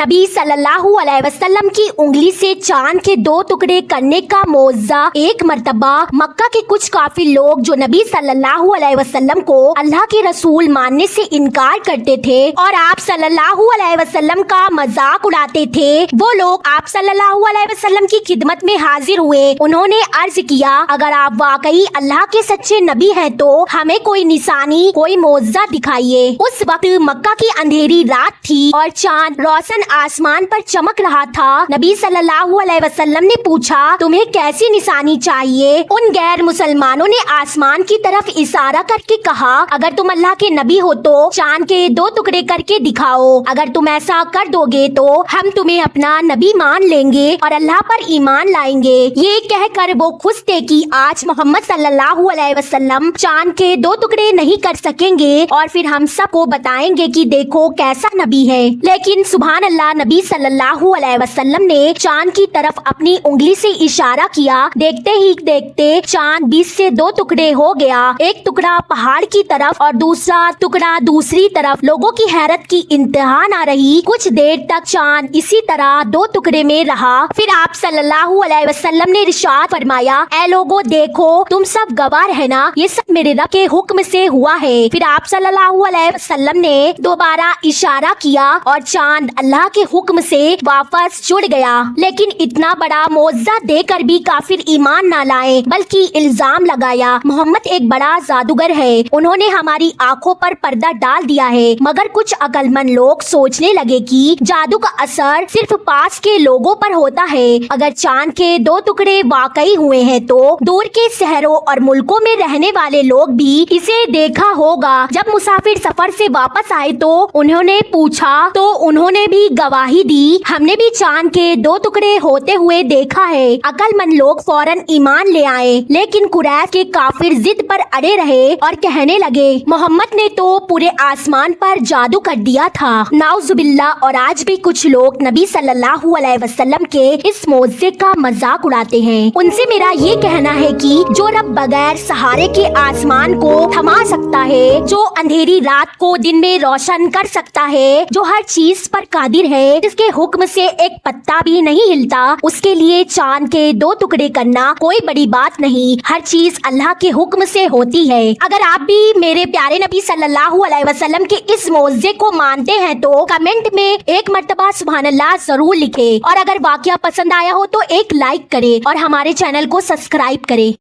नबी सल्लल्लाहु अलैहि वसल्लम की उंगली से चांद के 2 टुकड़े करने का मौजज़ा। एक मर्तबा मक्का के कुछ काफिर लोग जो नबी सल्लल्लाहु अलैहि वसल्लम को अल्लाह के रसूल मानने से इनकार करते थे और आप सल्लल्लाहु अलैहि वसल्लम का मजाक उड़ाते थे, वो लोग आप सल्लल्लाहु अलैहि वसल्लम की खिदमत में हाजिर हुए। उन्होंने अर्ज किया, अगर आप वाकई अल्लाह के सच्चे नबी हैं तो हमें कोई निशानी, कोई मौजज़ा दिखाइए। उस वक्त मक्का की अंधेरी रात थी और चांद रोशन आसमान पर चमक रहा था। नबी सल्लल्लाहु अलैहि वसल्लम ने पूछा, तुम्हें कैसी निशानी चाहिए? उन गैर मुसलमानों ने आसमान की तरफ इशारा करके कहा, अगर तुम अल्लाह के नबी हो तो चांद के 2 टुकड़े करके दिखाओ। अगर तुम ऐसा कर दोगे तो हम तुम्हें अपना नबी मान लेंगे और अल्लाह पर ईमान लाएंगे। ये कहकर वो खुश थे कि आज मोहम्मद सल्लल्लाहु अलैहि वसल्लम चांद के 2 टुकड़े नहीं कर सकेंगे और फिर हम सबको बताएंगे कि देखो कैसा नबी है। लेकिन सुभान अल्लाह, नबी सल्लल्लाहु अलैहि वसल्लम ने चांद की तरफ अपनी उंगली से इशारा किया। देखते ही देखते चांद 20 से 2 टुकड़े हो गया। एक टुकड़ा पहाड़ की तरफ और दूसरा टुकड़ा दूसरी तरफ। लोगों की हैरत की इंतहा न रही। कुछ देर तक चांद इसी तरह 2 टुकड़े में रहा। फिर आप सल्लल्लाहु अलैहि वसल्लम ने इरशाद फरमाया, ऐ लोगों देखो, तुम सब गवाह है ना, ये सब मेरे रब के हुक्म से हुआ है। फिर आप सल्लल्लाहु अलैहि वसल्लम ने दोबारा इशारा किया और चांद अल्लाह के हुक्म से वापस जुड़ गया। लेकिन इतना बड़ा मौजज़ा देकर भी काफिर ईमान न लाए, बल्कि इल्जाम लगाया, मोहम्मद एक बड़ा जादूगर है, उन्होंने हमारी आंखों पर पर्दा डाल दिया है। मगर कुछ अक्लमंद लोग सोचने लगे कि जादू का असर सिर्फ पास के लोगों पर होता है। अगर चांद के 2 टुकड़े वाकई हुए हैं तो दूर के शहरों और मुल्कों में रहने वाले लोग भी इसे देखा होगा। जब मुसाफिर सफर से वापस आए तो उन्होंने पूछा तो उन्होंने भी गवाही दी, हमने भी चांद के 2 टुकड़े होते हुए देखा है। अक्लमंद लोग फौरन ईमान ले आए, लेकिन कुरैश के काफिर जिद पर अड़े रहे और कहने लगे, मोहम्मद ने तो पूरे आसमान पर जादू कर दिया था, नाउजुबिल्लाह। और आज भी कुछ लोग नबी सल्लल्लाहु अलैहि वसल्लम के इस मौजज़े का मजाक उड़ाते हैं। उनसे मेरा ये कहना है कि जो रब बगैर सहारे के आसमान को थमा सकता है, जो अंधेरी रात को दिन में रोशन कर सकता है, जो हर चीज पर कादिर है, जिसके हुक्म से एक पत्ता भी नहीं हिलता, उसके लिए चांद के 2 टुकड़े करना कोई बड़ी बात नहीं। हर चीज अल्लाह के हुक्म से होती है। अगर आप भी मेरे प्यारे नबी सल्लल्लाहु अलैहि वसल्लम के इस मौजज़े को मानते हैं तो कमेंट में एक मर्तबा सुभान अल्लाह जरूर लिखें और अगर वाकया पसंद आया हो तो एक लाइक करें और हमारे चैनल को सब्सक्राइब करें।